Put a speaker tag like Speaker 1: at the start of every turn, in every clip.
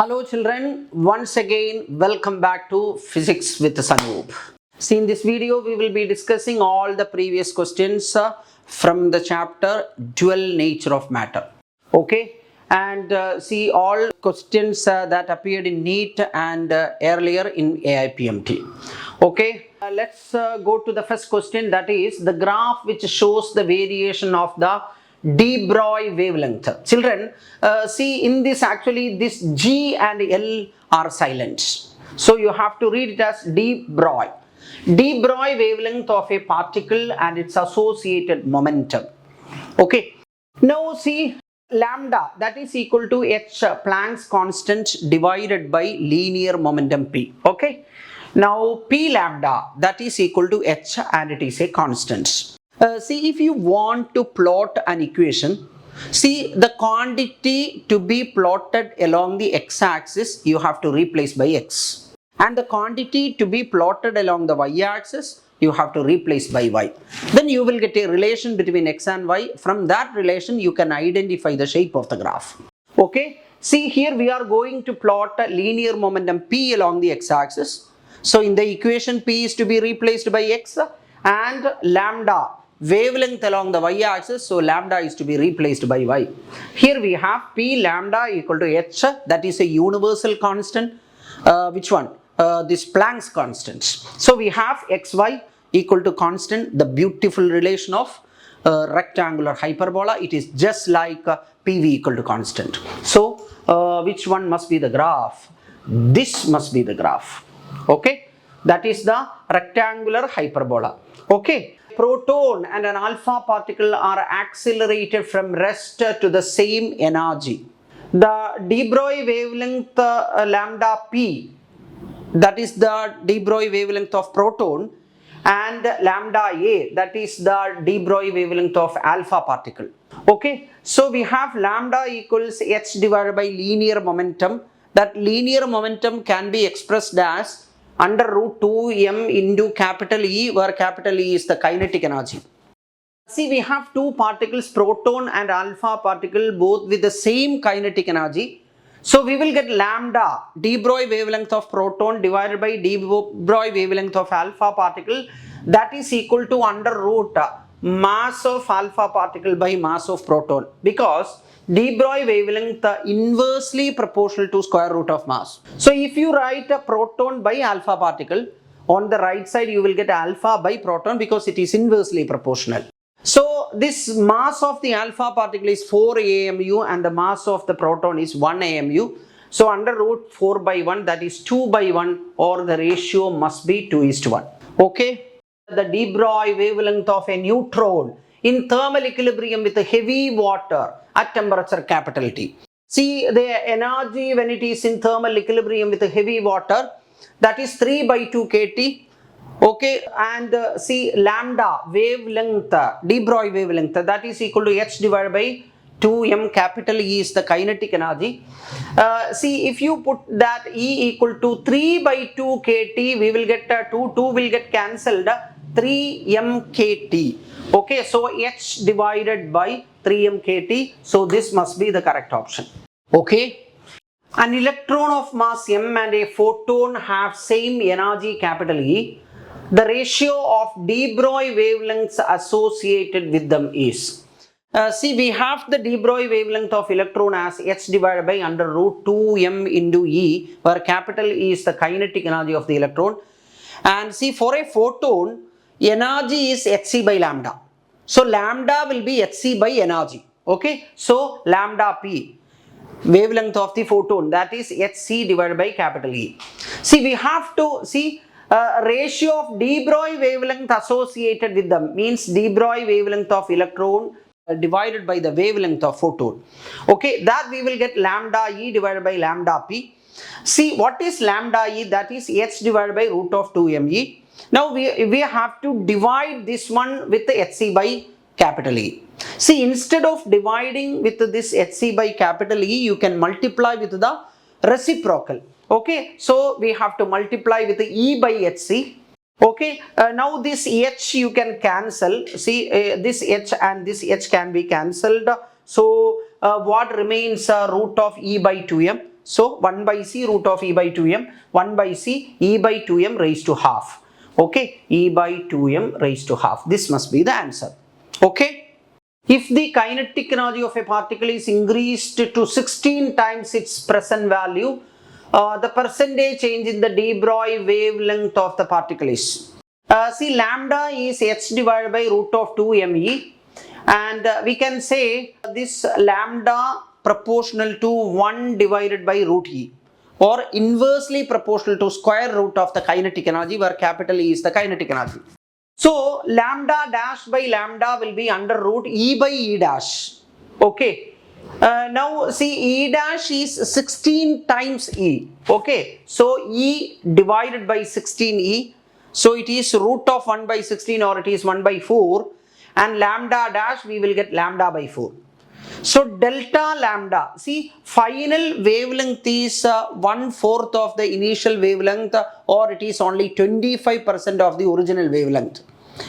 Speaker 1: Hello children, once again welcome back to Physics with Sanoop. See, in this video we will be discussing all the previous questions from the chapter Dual Nature of Matter. Okay, and see all questions that appeared in NEET and earlier in AIPMT. Okay, let's go to the first question, that is the graph which shows the variation of the de Broglie wavelength. Children, see in this actually this G and L are silent. So you have to read it as de Broglie. De Broglie wavelength of a particle and its associated momentum. Okay. Now see lambda, that is equal to h Planck's constant divided by linear momentum p. Okay. Now p lambda, that is equal to h and it is a constant. See, if you want to plot an equation, see the quantity to be plotted along the x-axis you have to replace by x, and the quantity to be plotted along the y-axis you have to replace by y. Then you will get a relation between x and y. From that relation you can identify the shape of the graph. Okay, see here we are going to plot a linear momentum p along the x-axis. So in the equation p is to be replaced by x, and lambda wavelength along the y-axis, so lambda is to be replaced by y. Here we have p lambda equal to h, that is a universal constant. Which one? This Planck's constant. So we have xy equal to constant, the beautiful relation of rectangular hyperbola. It is just like pv equal to constant. So which one must be the graph? This must be the graph. Okay, that is the rectangular hyperbola. Okay, proton and an alpha particle are accelerated from rest to the same energy. The de Broglie wavelength lambda p, that is the de Broglie wavelength of proton, and lambda a, that is the de Broglie wavelength of alpha particle. Okay, so we have lambda equals h divided by linear momentum. That linear momentum can be expressed as under root 2m into capital E, where capital E is the kinetic energy. See, we have two particles, proton and alpha particle, both with the same kinetic energy. So we will get lambda, de Broglie wavelength of proton divided by de Broglie wavelength of alpha particle, that is equal to under root mass of alpha particle by mass of proton, because de Broglie wavelength inversely proportional to square root of mass. So if you write a proton by alpha particle, on the right side you will get alpha by proton because it is inversely proportional. So this mass of the alpha particle is 4 AMU and the mass of the proton is 1 AMU. So under root 4 by 1, that is 2 by 1, or the ratio must be 2:1. Okay. The de Broglie wavelength of a neutron in thermal equilibrium with a heavy water at temperature capital T. See the energy when it is in thermal equilibrium with a heavy water, that is 3 by 2 kT. Okay, and see lambda wavelength, de Broglie wavelength, that is equal to h divided by 2m capital E is the kinetic energy. See, if you put that E equal to 3 by 2 kT, we will get 2 will get cancelled, 3m kT. Okay, so h divided by 3m kT. So this must be the correct option. Okay, an electron of mass m and a photon have same energy capital E. The ratio of de Broglie wavelengths associated with them is, see we have the de Broglie wavelength of electron as h divided by under root 2m into E, where capital E is the kinetic energy of the electron. And see for a photon, energy is hc by lambda. So lambda will be hc by energy. Okay, so lambda p, wavelength of the photon, that is hc divided by capital E. See we have to see ratio of de Broglie wavelength associated with them, means de Broglie wavelength of electron divided by the wavelength of photon. Okay, that we will get lambda E divided by lambda P. See what is lambda E? That is h divided by root of 2me. Now we have to divide this one with the hc by capital E. See, instead of dividing with this hc by capital E, you can multiply with the reciprocal. Okay, so we have to multiply with the E by hc. Okay, now this h you can cancel. See, this h and this h can be cancelled. So what remains? Root of E by 2m. So 1 by c root of e by 2m, 1 by c e by 2m raised to half. Okay, e by 2m raised to half. This must be the answer. Okay. If the kinetic energy of a particle is increased to 16 times its present value, the percentage change in the de Broglie wavelength of the particle is. See, lambda is h divided by root of 2me, and we can say this lambda proportional to 1 divided by root e, or inversely proportional to square root of the kinetic energy, where capital E is the kinetic energy. So lambda dash by lambda will be under root E by E dash. Okay. Now see, E dash is 16 times E. Okay. So E divided by 16E. So it is root of 1 by 16, or it is 1 by 4. And lambda dash, we will get lambda by 4. So delta lambda, see, final wavelength is 1/4 of the initial wavelength, or it is only 25% of the original wavelength.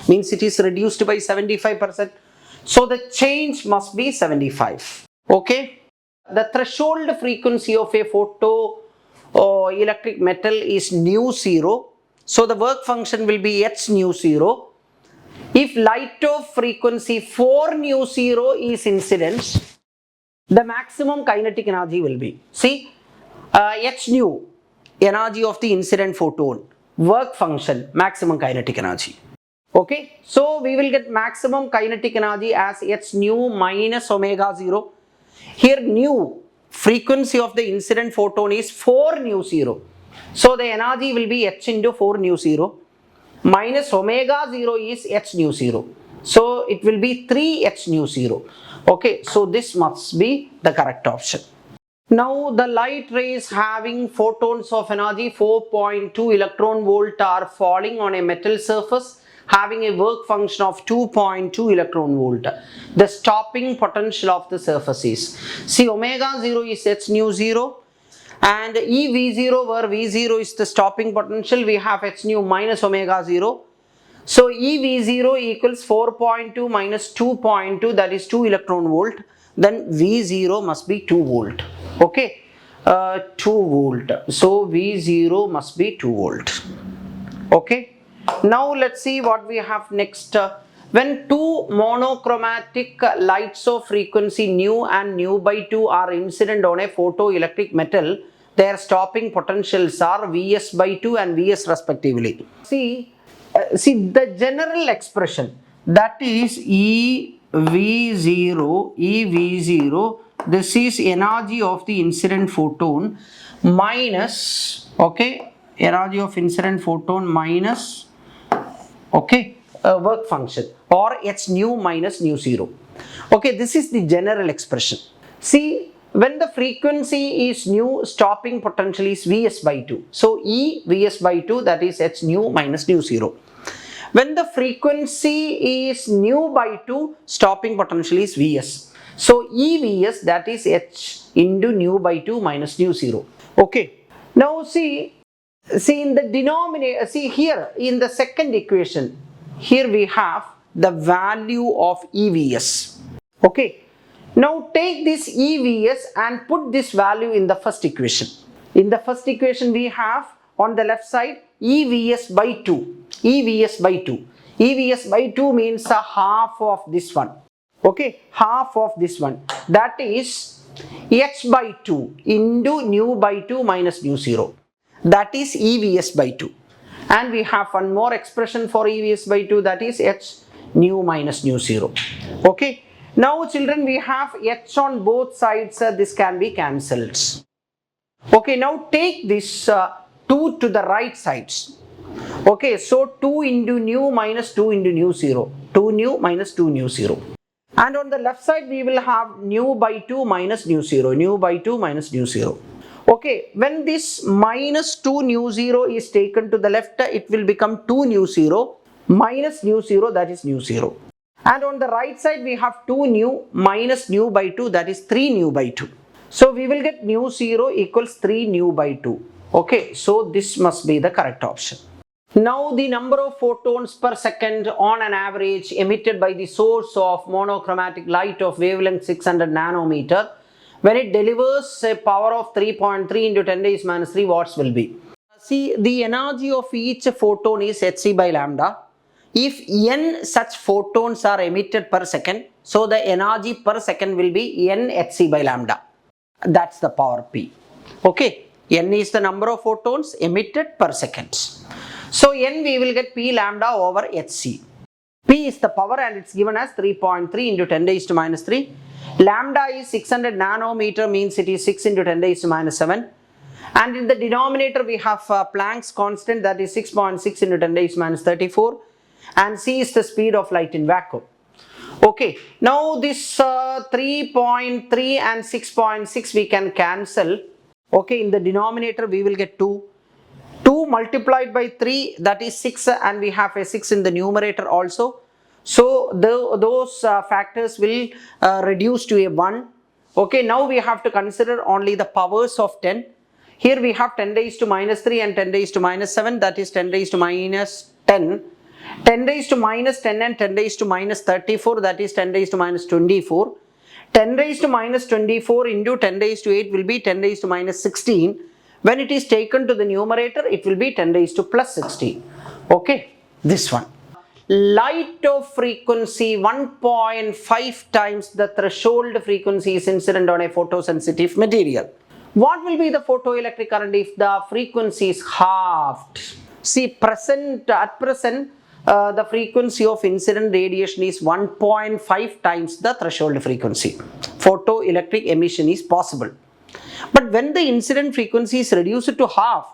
Speaker 1: Means it is reduced by 75%. So the change must be 75. Okay. The threshold frequency of a photo electric metal is nu 0. So the work function will be h nu 0. If light of frequency 4 nu 0 is incident, the maximum kinetic energy will be, see, h nu, energy of the incident photon, work function, maximum kinetic energy. Okay, so we will get maximum kinetic energy as h nu minus omega 0. Here nu, frequency of the incident photon is 4 nu 0. So the energy will be h into 4 nu 0. Minus omega 0 is h nu 0. So it will be 3 h nu 0. Okay, so this must be the correct option. Now the light rays having photons of energy 4.2 electron volt are falling on a metal surface having a work function of 2.2 electron volt. The stopping potential of the surface is, see, omega 0 is h nu 0. And EV0, where V0 is the stopping potential, we have h nu minus omega 0. So EV0 equals 4.2 minus 2.2, that is 2 electron volt. Then V0 must be 2 volt. Okay, 2 volt. So V0 must be 2 volt. Okay. Now let's see what we have next. When two monochromatic lights of frequency nu and nu by 2 are incident on a photoelectric metal, their stopping potentials are Vs by 2 and Vs respectively. See the general expression, that is EV0, this is energy of the incident photon minus, okay, energy of incident photon minus, okay, work function, or h nu minus nu 0. Okay, this is the general expression. See, when the frequency is nu, stopping potential is Vs by 2. So E Vs by 2, that is h nu minus nu 0. When the frequency is nu by 2, stopping potential is Vs. So E Vs, that is h into nu by 2 minus nu 0. Okay. Now see in the denominator, see here in the second equation, here we have the value of EVS. Okay. Now take this EVS and put this value in the first equation. In the first equation we have on the left side EVS by 2. EVS by 2. EVS by 2 means a half of this one. Okay, half of this one. That is h by 2 into nu by 2 minus nu 0. That is EVS by 2. And we have one more expression for EVS by 2, that is h nu minus nu 0. Okay. Now children, we have h on both sides, this can be cancelled. Okay, now take this 2 to the right sides. Okay, so 2 into nu minus 2 into nu 0. 2 nu minus 2 nu 0. And on the left side we will have nu by 2 minus nu 0. Nu by 2 minus nu 0. Okay, when this minus 2 nu 0 is taken to the left, it will become 2 nu 0 minus nu 0, that is nu 0. And on the right side we have 2 nu minus nu by 2, that is 3 nu by 2. So we will get nu 0 equals 3 nu by 2. Okay, so this must be the correct option. Now the number of photons per second on an average emitted by the source of monochromatic light of wavelength 600 nanometer when it delivers a power of 3.3 into 10 raised minus 3 watts will be. See, the energy of each photon is hc by lambda. If n such photons are emitted per second, so the energy per second will be n hc by lambda. That's the power P. Okay, n is the number of photons emitted per second. So n we will get P lambda over hc. P is the power and it's given as 3.3 into 10 raised to minus 3. Lambda is 600 nanometer, means it is 6 into 10 raised to minus 7. And in the denominator we have Planck's constant, that is 6.6 into 10 raised to minus 34. And c is the speed of light in vacuum. Okay, now this 3.3 and 6.6 we can cancel. Okay, in the denominator we will get 2. 2 multiplied by 3, that is 6, and we have a 6 in the numerator also. So those factors will reduce to a 1. Okay, now we have to consider only the powers of 10. Here we have 10 raised to minus 3 and 10 raised to minus 7, that is 10 raised to minus 10. 10 raised to minus 10 and 10 raised to minus 34, that is 10 raised to minus 24. 10 raised to minus 24 into 10 raised to 8 will be 10 raised to minus 16. When it is taken to the numerator, it will be 10 raised to plus 16. Okay, this one. Light of frequency 1.5 times the threshold frequency is incident on a photosensitive material. What will be the photoelectric current if the frequency is halved? See, at present, the frequency of incident radiation is 1.5 times the threshold frequency. Photoelectric emission is possible. But when the incident frequency is reduced to half,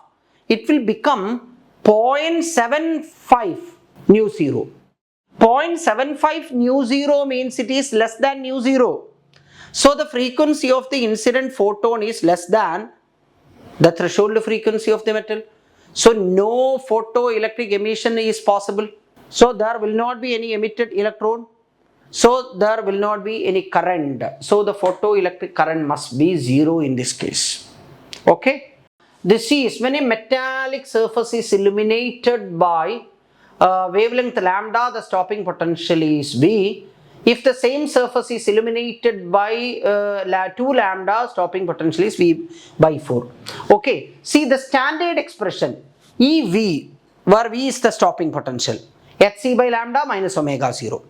Speaker 1: it will become 0.75 nu zero. 0.75 nu zero means it is less than nu zero. So the frequency of the incident photon is less than the threshold frequency of the metal. So no photoelectric emission is possible. So there will not be any emitted electron. So there will not be any current. So the photoelectric current must be 0 in this case. Okay. This is when a metallic surface is illuminated by wavelength lambda, the stopping potential is V. If the same surface is illuminated by 2 lambda, stopping potential is V by 4. Okay. See the standard expression EV, where V is the stopping potential, hc by lambda minus omega 0.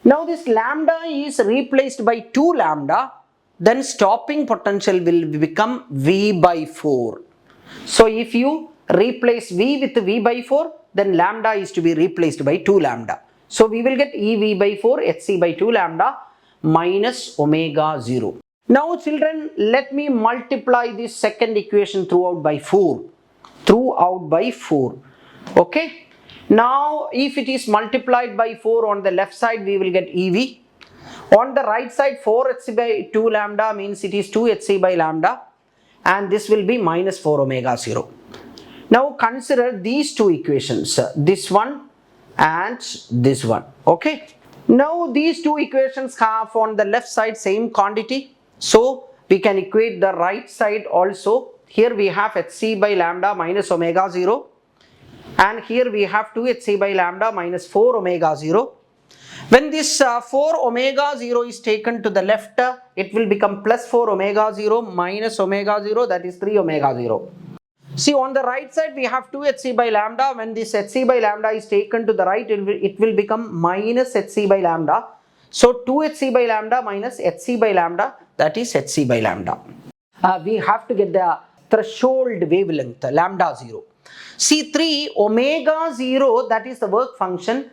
Speaker 1: Now this lambda is replaced by 2 lambda, then stopping potential will become V by 4. So if you replace V with V by 4, then lambda is to be replaced by 2 lambda. So we will get EV by 4 hc by 2 lambda minus omega 0. Now children, let me multiply this second equation throughout by 4. Okay. Now if it is multiplied by 4 on the left side, we will get EV. On the right side, 4 hc by 2 lambda means it is 2 hc by lambda, and this will be minus 4 omega 0. Now consider these two equations, this one and this one. Okay. Now these two equations have on the left side same quantity, so we can equate the right side also. Here we have hc by lambda minus omega 0, and here we have 2 hc by lambda minus 4 omega 0. When this 4 omega 0 is taken to the left, it will become plus 4 omega 0 minus omega 0, that is 3 omega 0. See, on the right side we have 2 hc by lambda. When this hc by lambda is taken to the right, it will become minus hc by lambda. So 2 hc by lambda minus hc by lambda, that is hc by lambda. We have to get the threshold wavelength lambda 0. See, 3 omega 0, that is the work function,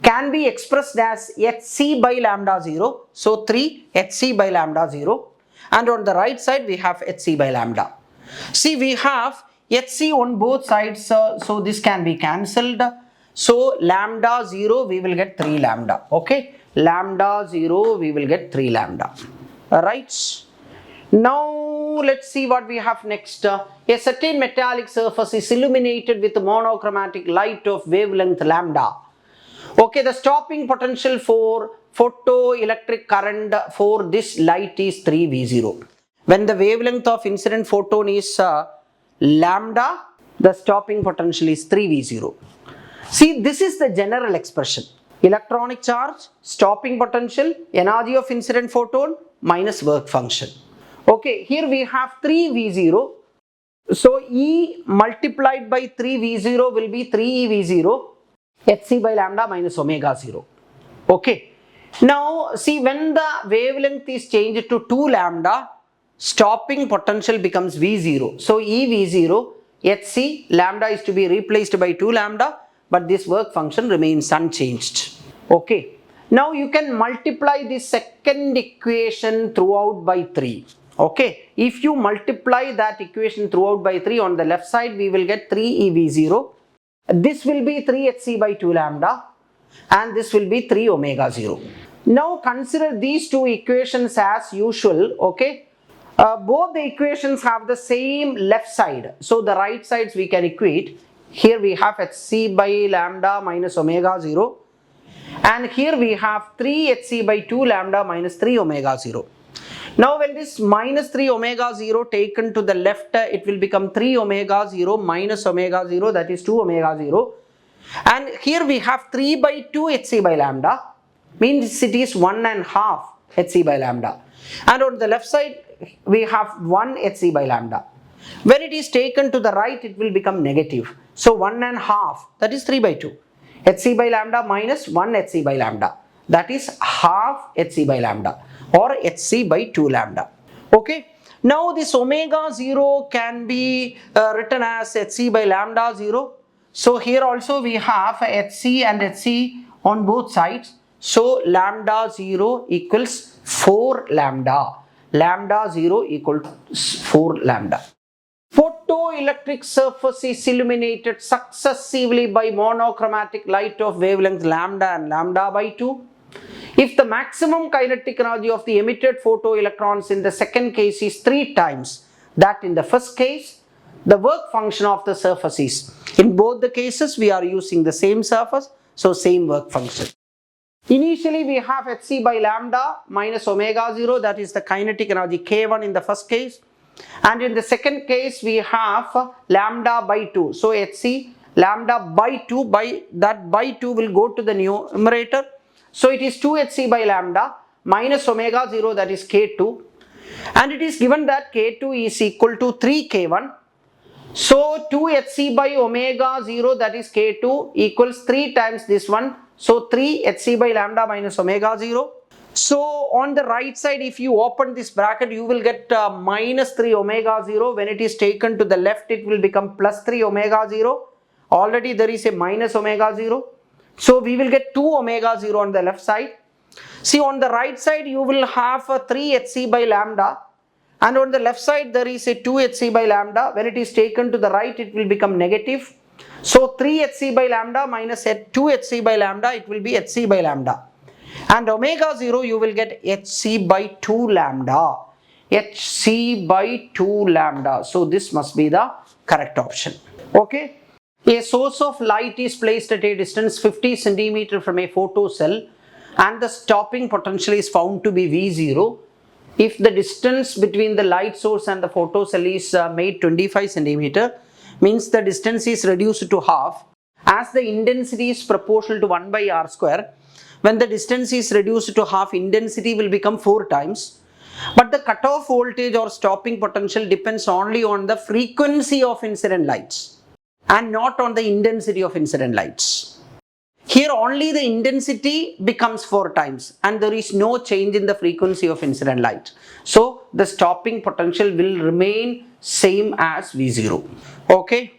Speaker 1: can be expressed as hc by lambda 0. So 3 hc by lambda 0, and on the right side we have hc by lambda. See, we have hc on both sides, so this can be cancelled. So lambda 0 we will get 3 lambda. Okay, lambda 0 we will get 3 lambda. Alright. Now let's see what we have next. A certain metallic surface is illuminated with monochromatic light of wavelength lambda. Okay, the stopping potential for photoelectric current for this light is 3V0. When the wavelength of incident photon is lambda, the stopping potential is 3V0. See, this is the general expression. Electronic charge, stopping potential, energy of incident photon minus work function. Okay, here we have 3V0. So E multiplied by 3V0 will be 3EV0 hc by lambda minus omega 0. Okay. Now see, when the wavelength is changed to 2 lambda, stopping potential becomes V0. So EV0 hc lambda is to be replaced by 2 lambda, but this work function remains unchanged. Okay. Now you can multiply the second equation throughout by 3. Okay. If you multiply that equation throughout by 3, on the left side we will get 3EV0. This will be 3hc by 2 lambda and this will be 3 omega 0. Now consider these two equations as usual. Okay. Both the equations have the same left side. So the right sides we can equate. Here we have hc by lambda minus omega 0. And here we have 3 hc by 2 lambda minus 3 omega 0. Now when this minus 3 omega 0 taken to the left, it will become 3 omega 0 minus omega 0, that is 2 omega 0. And here we have 3 by 2 hc by lambda, means it is 1.5 hc by lambda. And on the left side we have 1 hc by lambda. When it is taken to the right, it will become negative. So 1.5, that is 3 by 2. hc by lambda minus 1 hc by lambda, that is half hc by lambda or hc by 2 lambda. Okay. Now this omega 0 can be written as hc by lambda 0. So here also we have hc and hc on both sides. So lambda 0 equals 4 lambda. Lambda 0 equals 4 lambda. Photoelectric surface is illuminated successively by monochromatic light of wavelength lambda and lambda by 2. If the maximum kinetic energy of the emitted photoelectrons in the second case is 3 times that in the first case, the work function of the surface is. In both the cases we are using the same surface, so same work function. Initially we have hc by lambda minus omega 0, that is the kinetic energy K1 in the first case. And in the second case we have lambda by 2. So hc lambda by 2, by that by 2 will go to the numerator. So it is 2 hc by lambda minus omega 0, that is K2. And it is given that K2 is equal to 3 K1. So 2 hc by omega 0, that is K2, equals 3 times this one. So 3 hc by lambda minus omega 0. So on the right side, if you open this bracket, you will get minus 3 omega 0. When it is taken to the left, it will become plus 3 omega 0. Already there is a minus omega 0. So we will get 2 omega 0 on the left side. See, on the right side, you will have a 3 hc by lambda. And on the left side, there is a 2 hc by lambda. When it is taken to the right, it will become negative. So 3 hc by lambda minus 2 hc by lambda, it will be hc by lambda. And omega 0 you will get hc by 2 lambda. hc by 2 lambda. So this must be the correct option. Okay. A source of light is placed at a distance 50 centimeter from a photocell and the stopping potential is found to be V0. If the distance between the light source and the photocell is made 25 centimeter, means the distance is reduced to half. As the intensity is proportional to 1 by r square, when the distance is reduced to half, intensity will become 4 times. But the cutoff voltage or stopping potential depends only on the frequency of incident lights and not on the intensity of incident lights. Here only the intensity becomes 4 times and there is no change in the frequency of incident light. So the stopping potential will remain same as V0. Okay.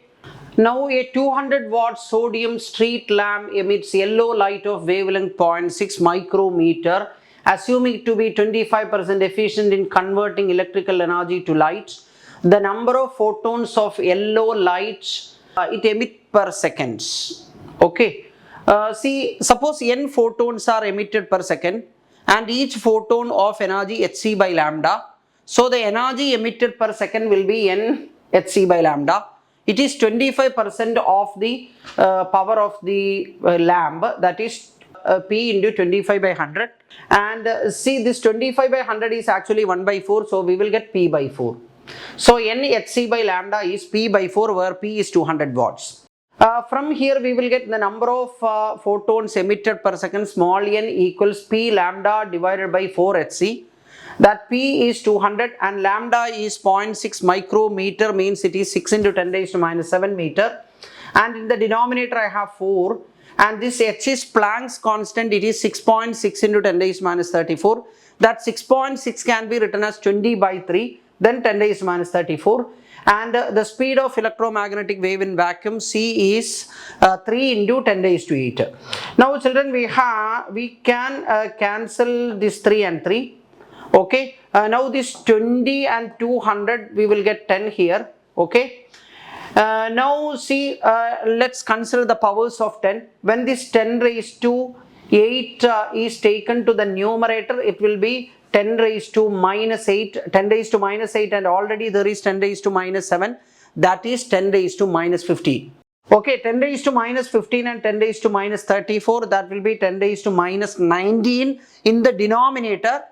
Speaker 1: Now a 200 watt sodium street lamp emits yellow light of wavelength 0.6 micrometer, assuming it to be 25% efficient in converting electrical energy to light. The number of photons of yellow light it emits per seconds. Okay. See, suppose n photons are emitted per second and each photon of energy hc by lambda. So the energy emitted per second will be n hc by lambda. It is 25% of the power of the lamp, that is P into 25 by 100. And see, this 25 by 100 is actually 1 by 4, so we will get P by 4. So n hc by lambda is P by 4, where P is 200 watts. From here we will get the number of photons emitted per second, small n equals P lambda divided by 4 hc. that P is 200 and lambda is 0.6 micrometer, means it is 6 into 10 raised to minus 7 meter, and in the denominator I have 4, and this H is Planck's constant, it is 6.6 into 10 raised to minus 34. That 6.6 can be written as 20 by 3, then 10 raised to minus 34, and the speed of electromagnetic wave in vacuum C is 3 into 10 raised to 8. Now children, we can cancel this 3 and 3. Okay, now this 20 and 200 we will get 10 here. Okay, now see, let's consider the powers of 10. When this 10 raised to 8 is taken to the numerator, it will be 10 raised to minus 8, 10 raised to minus 8, and already there is 10 raised to minus 7, that is 10 raised to minus 15. Okay, 10 raised to minus 15 and 10 raised to minus 34, that will be 10 raised to minus 19 in the denominator.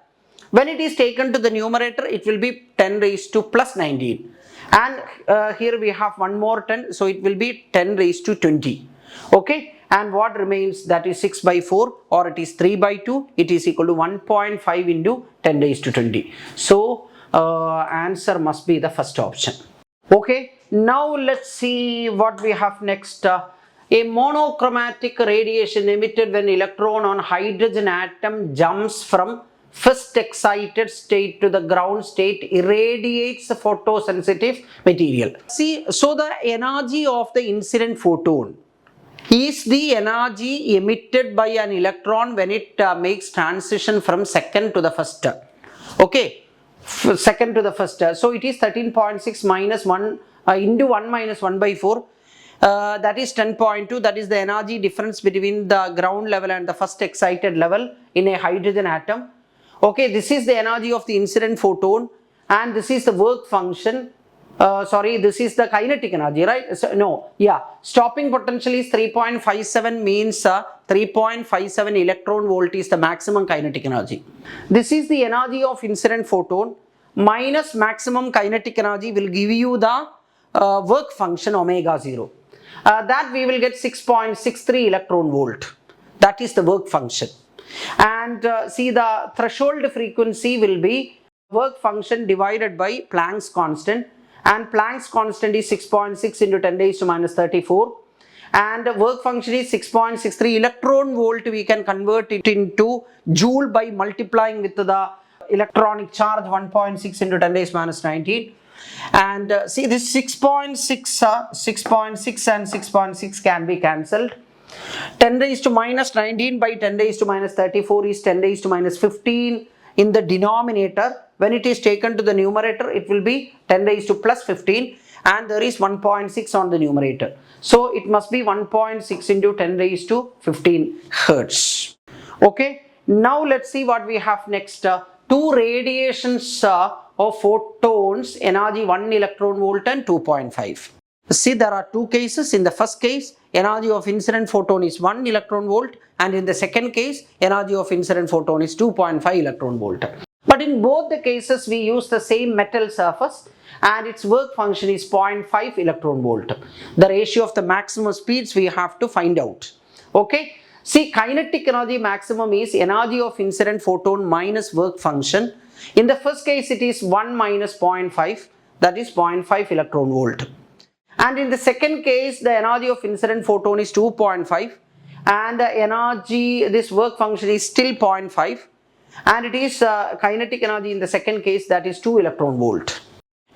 Speaker 1: When it is taken to the numerator, it will be 10 raised to plus 19. And here we have one more 10, so it will be 10 raised to 20. Okay, and what remains, that is 6 by 4 or it is 3 by 2, it is equal to 1.5 into 10 raised to 20. So answer must be the first option. Okay, now let's see what we have next. A monochromatic radiation emitted when electron on hydrogen atom jumps from first excited state to the ground state irradiates the photosensitive material. See, so the energy of the incident photon is the energy emitted by an electron when it makes transition from second to the first. Okay, second to the first. So it is 13.6 minus 1 into 1 minus 1 by 4. That is 10.2. That is the energy difference between the ground level and the first excited level in a hydrogen atom. Okay, this is the energy of the incident photon, and this is the work function. This is the kinetic energy, right? So, stopping potential is 3.57, means 3.57 electron volt is the maximum kinetic energy. This is the energy of incident photon minus maximum kinetic energy will give you the work function omega 0. That we will get 6.63 electron volt. That is the work function. And see, the threshold frequency will be work function divided by Planck's constant, and Planck's constant is 6.6 into 10 raised to minus 34, and work function is 6.63 electron volt. We can convert it into joule by multiplying with the electronic charge 1.6 into 10 raised to minus 19. And see, this 6.6 and 6.6 can be cancelled. 10 raised to minus 19 by 10 raised to minus 34 is 10 raised to minus 15 in the denominator. When it is taken to the numerator, it will be 10 raised to plus 15, and there is 1.6 on the numerator. So it must be 1.6 into 10 raised to 15 hertz. Okay, now let's see what we have next. Two radiations of photons, energy 1 electron volt and 2.5. See, there are two cases. In the first case, energy of incident photon is 1 electron volt, and in the second case, energy of incident photon is 2.5 electron volt. But in both the cases, we use the same metal surface, and its work function is 0.5 electron volt. The ratio of the maximum speeds we have to find out. Okay, see, kinetic energy maximum is energy of incident photon minus work function. In the first case, it is 1 minus 0.5, that is 0.5 electron volt. And in the second case, the energy of incident photon is 2.5, and the energy, this work function is still 0.5, and it is kinetic energy in the second case, that is 2 electron volt.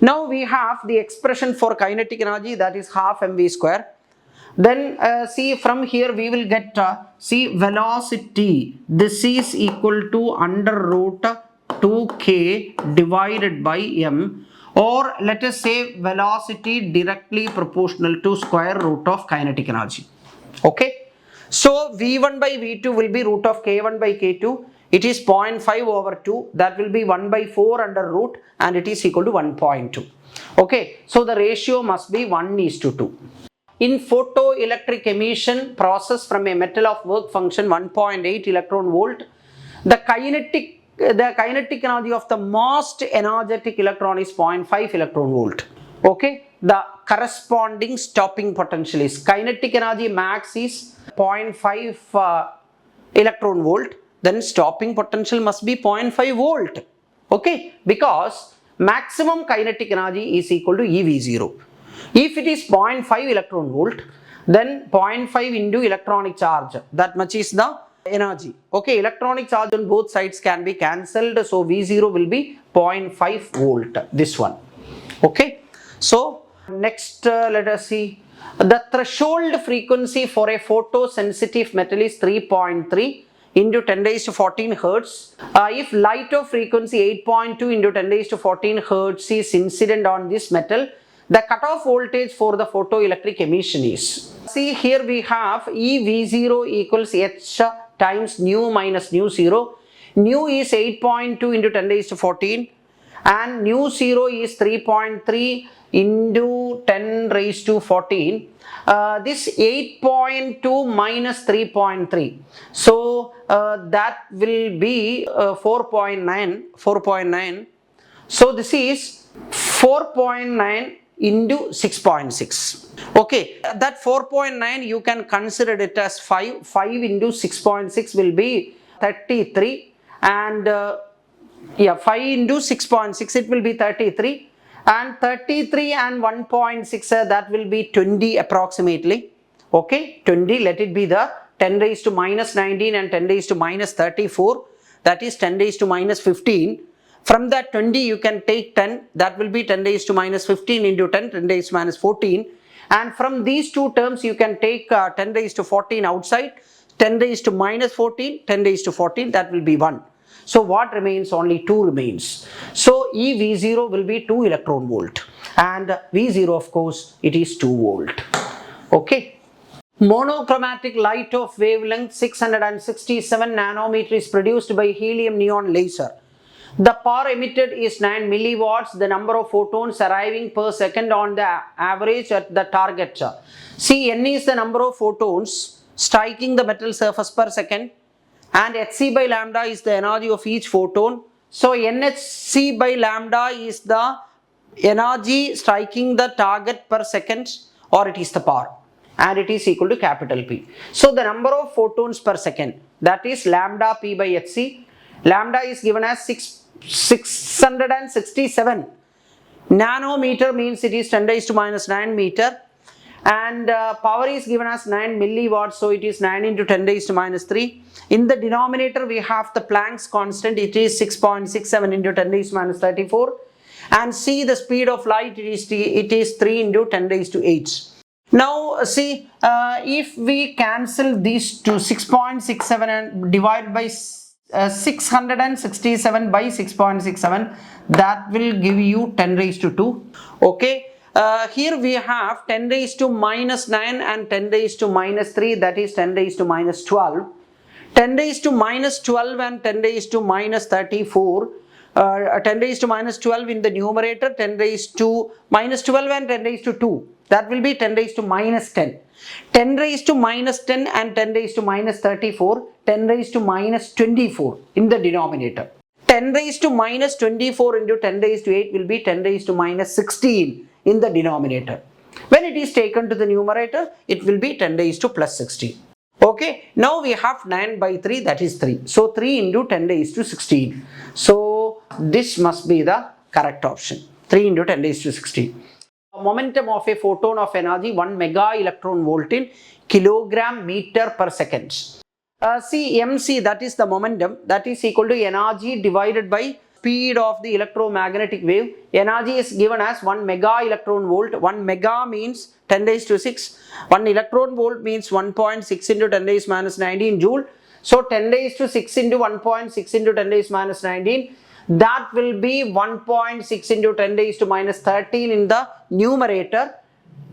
Speaker 1: Now we have the expression for kinetic energy, that is half mv square. Then see, from here we will get see, velocity, this is equal to under root 2k divided by m, or let us say velocity directly proportional to square root of kinetic energy. Okay, so v1 by v2 will be root of k1 by k2. It is 0.5 over 2, that will be 1 by 4 under root, and it is equal to 1.2. Okay, so the ratio must be 1:2. In photoelectric emission process from a metal of work function 1.8 electron volt, the kinetic energy of the most energetic electron is 0.5 electron volt. Okay, the corresponding stopping potential is, kinetic energy max is 0.5 electron volt, then stopping potential must be 0.5 volt. Okay, because maximum kinetic energy is equal to EV0. If it is 0.5 electron volt, then 0.5 into electronic charge, that much is the energy. Okay, electronic charge on both sides can be cancelled, so V0 will be 0.5 volt, this one. Okay, so next let us see. The threshold frequency for a photosensitive metal is 3.3 into 10 raised to 14 hertz. If light of frequency 8.2 into 10 raised to 14 hertz is incident on this metal, the cutoff voltage for the photoelectric emission is. See, here we have EV0 equals H times nu minus nu 0. Nu is 8.2 into 10 raised to 14 and nu 0 is 3.3 into 10 raised to 14. This 8.2 minus 3.3, so that will be 4.9. So this is 4.9 into 6.6. Okay, that 4.9 you can consider it as 5 into 6.6 will be 33, and 5 into 6.6 it will be 33, and 33 and 1.6 that will be 20 approximately. Okay, 20, let it be the 10 raised to minus 19 and 10 raised to minus 34, that is 10 raised to minus 15. From that 20 you can take 10, that will be 10 raised to minus 15 into 10, 10 raised to minus 14, and from these two terms you can take 10 raised to 14 outside, 10 raised to minus 14, 10 raised to 14, that will be 1. So what remains? Only 2 remains. So EV0 will be 2 electron volt, and V0 of course it is 2 volt. Okay. Monochromatic light of wavelength 667 nanometer is produced by helium neon laser. The power emitted is 9 milliwatts. The number of photons arriving per second on the average at the target. See, N is the number of photons striking the metal surface per second, and Hc by lambda is the energy of each photon. So NhC by lambda is the energy striking the target per second, or it is the power, and it is equal to capital P. So the number of photons per second, that is lambda P by Hc. Lambda is given as 667 nanometer, means it is 10 raised to minus 9 meter, and power is given as 9 milliwatts, so it is 9 into 10 raised to minus 3. In the denominator we have the Planck's constant, it is 6.67 into 10 raised to minus 34, and see the speed of light, it is 3 into 10 raised to 8. Now see, if we cancel these to 6.67 and divide by 667 by 6.67, that will give you 10 raised to 2. Okay, here we have 10 raised to minus 9 and 10 raised to minus 3, that is 10 raised to minus 12. 10 raised to minus 12 and 10 raised to minus 34, 10 raised to minus 12 in the numerator, 10 raised to minus 12 and 10 raised to 2, that will be 10 raised to minus 10. 10 raised to minus 10 and 10 raised to minus 34, 10 raised to minus 24 in the denominator. 10 raised to minus 24 into 10 raised to 8 will be 10 raised to minus 16 in the denominator. When it is taken to the numerator, it will be 10 raised to plus 16. Okay, now we have 9 by 3, that is 3. So 3 into 10 raised to 16. So this must be the correct option. 3 into 10 raised to 16. Momentum of a photon of energy 1 mega electron volt in kilogram meter per second. See, mc, that is the momentum, that is equal to energy divided by speed of the electromagnetic wave. Energy is given as 1 mega electron volt. 1 mega means 10 raised to 6. 1 electron volt means 1.6 into 10 raised minus 19 joule. So 10 raised to 6 into 1.6 into 10 raised minus 19, that will be 1.6 into 10 raised to minus 13 in the numerator.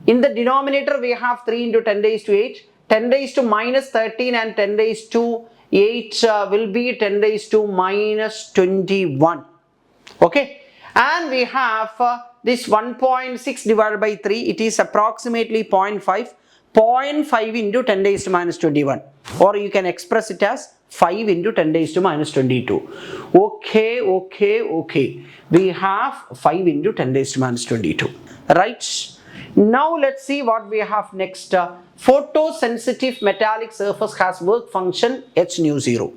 Speaker 1: In the denominator we have 3 into 10 raised to 8. 10 raised to minus 13 and 10 raised to 8 will be 10 raised to minus 21. Okay, and we have this 1.6 divided by 3, it is approximately 0.5. 0.5 into 10 raised to minus 21, or you can express it as 5 into 10 raised to minus 22. Okay. We have 5 into 10 raised to minus 22. Right. Now let's see what we have next. Photosensitive metallic surface has work function H nu 0.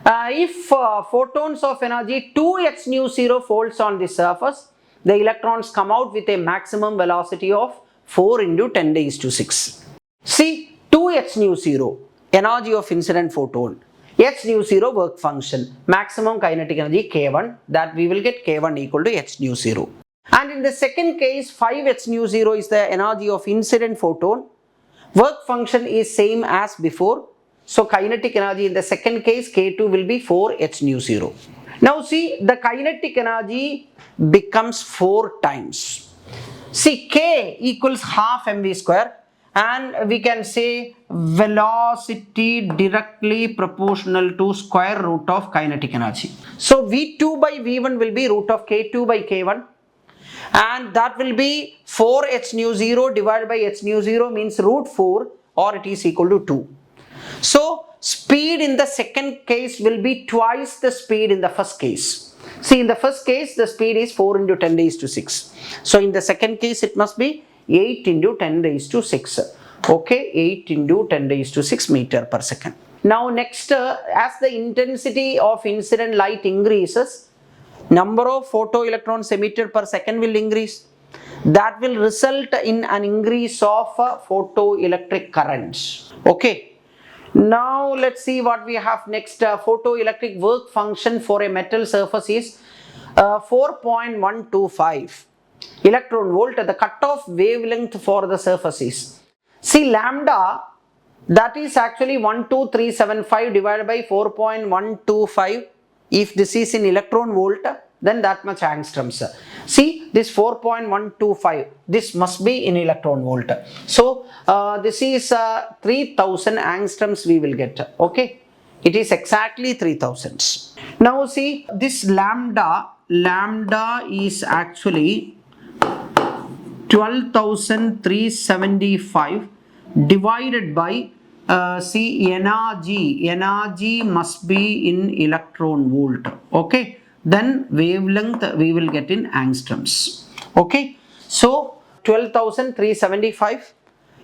Speaker 1: If photons of energy 2h nu 0 falls on the surface, the electrons come out with a maximum velocity of 4 into 10 raised to 6. See, 2h nu 0, energy of incident photon, h nu 0 work function, maximum kinetic energy k1, that we will get k1 equal to h nu 0. And in the second case, 5h nu 0 is the energy of incident photon, work function is same as before. So kinetic energy in the second case K2 will be 4h nu 0. Now see, the kinetic energy becomes 4 times. See, K equals half mv square, and we can say velocity directly proportional to square root of kinetic energy. So V2 by V1 will be root of K2 by K1, and that will be 4h nu 0 divided by h nu 0 means root 4, or it is equal to 2. So speed in the second case will be twice the speed in the first case. See, in the first case the speed is 4 into 10 raised to 6. So in the second case it must be 8 into 10 raised to 6. Okay, 8 into 10 raised to 6 meter per second. Now next, as the intensity of incident light increases, number of photoelectrons emitted per second will increase. That will result in an increase of photoelectric currents. Okay. Now let's see what we have next. Photoelectric work function for a metal surface is 4.125 electron volt. The cutoff wavelength for the surface is, see, lambda, that is actually 12375 divided by 4.125. If this is in electron volt, then that much angstroms. See, this 4.125, this must be in electron volt. So this is 3000 angstroms we will get. Okay, it is exactly 3000. Now see, this lambda is actually 12,375 divided by see, energy must be in electron volt. Okay, then wavelength we will get in angstroms. Okay, so 12,375,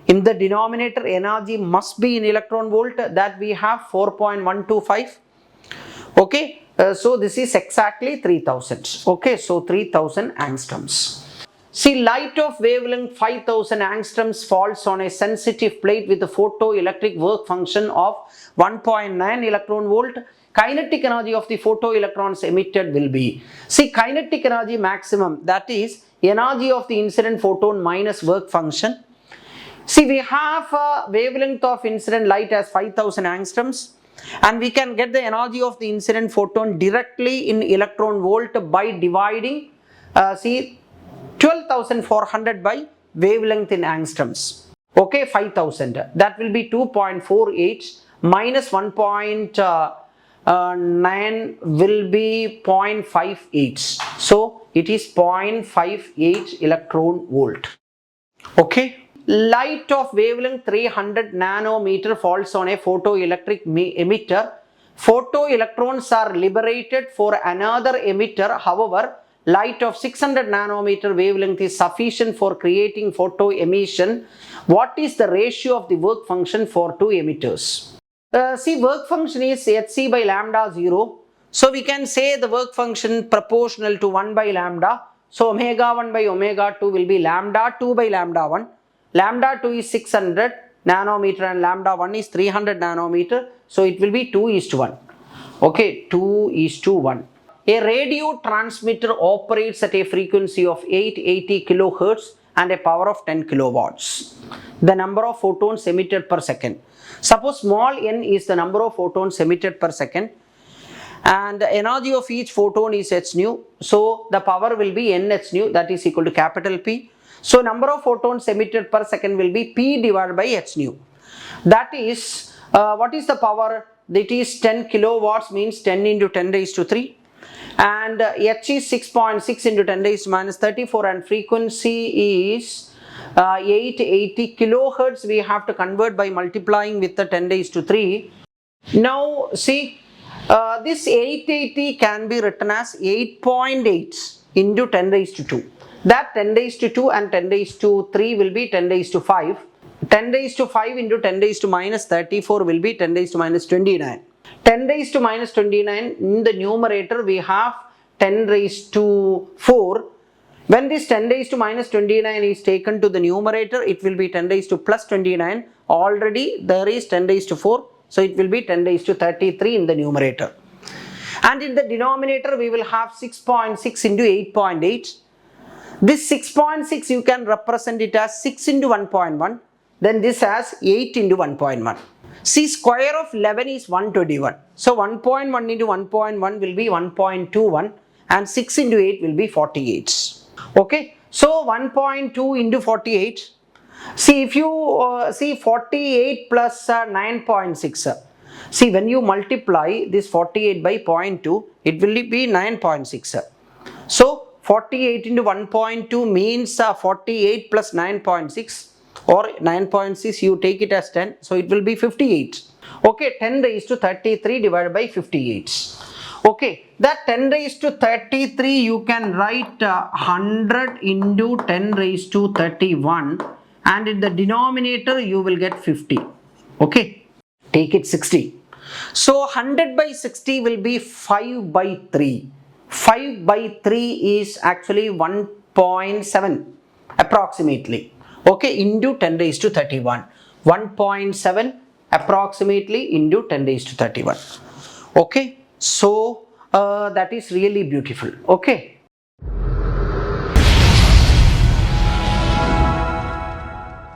Speaker 1: in the denominator energy must be in electron volt, that we have 4.125. Okay, so this is exactly 3000. Okay, so 3000 angstroms. See, light of wavelength 5000 angstroms falls on a sensitive plate with a photoelectric work function of 1.9 electron volt. Kinetic energy of the photoelectrons emitted will be, see, kinetic energy maximum, that is energy of the incident photon minus work function. See, we have a wavelength of incident light as 5000 angstroms, and we can get the energy of the incident photon directly in electron volt by dividing see, 12,400 by wavelength in angstroms. Okay, 5000, that will be 2.48 minus 1.9 will be 0.58. So it is 0.58 electron volt. Okay, light of wavelength 300 nanometer falls on a photoelectric emitter. Photoelectrons are liberated for another emitter. However, light of 600 nanometer wavelength is sufficient for creating photo emission. What is the ratio of the work function for two emitters? See, work function is hc by lambda 0. So we can say the work function proportional to 1 by lambda. So omega 1 by omega 2 will be lambda 2 by lambda 1. Lambda 2 is 600 nanometer and lambda 1 is 300 nanometer. So it will be 2:1. Okay, 2:1. A radio transmitter operates at a frequency of 880 kilohertz and a power of 10 kilowatts. The number of photons emitted per second. Suppose small n is the number of photons emitted per second, and the energy of each photon is h nu. So the power will be n h nu, that is equal to capital P. So number of photons emitted per second will be P divided by h nu. That is, what is the power? That is 10 kilowatts, means 10 into 10 raised to 3. And h is 6.6 into 10 raised to minus 34, and frequency is 880 kilohertz. We have to convert by multiplying with the 10 raised to 3. Now see, this 880 can be written as 8.8 into 10 raised to 2. That 10 raised to 2 and 10 raised to 3 will be 10 raised to 5. 10 raised to 5 into 10 raised to minus 34 will be 10 raised to minus 29. 10 raised to minus 29, in the numerator we have 10 raised to 4. When this 10 raised to minus 29 is taken to the numerator, it will be 10 raised to plus 29. Already there is 10 raised to 4, so it will be 10 raised to 33 in the numerator. And in the denominator we will have 6.6 into 8.8. This 6.6 you can represent it as 6 into 1.1. Then this as 8 into 1.1. See, square of 11 is 121. So 1.1 into 1.1 will be 1.21 and 6 into 8 will be 48. Okay, so 1.2 into 48. See, if you see 48 plus 9.6. See, when you multiply this 48 by 0.2, it will be 9.6. So 48 into 1.2 means 48 plus 9.6, or 9.6 you take it as 10, so it will be 58. Okay, 10 raised to 33 divided by 58. Okay, that 10 raised to 33 you can write 100 into 10 raised to 31, and in the denominator you will get 50. Okay, take it 60. So 100 by 60 will be 5 by 3. 5 by 3 is actually 1.7 approximately. Okay, into 10 raised to 31. 1.7 approximately into 10 raised to 31. Okay, so that is really beautiful. Okay,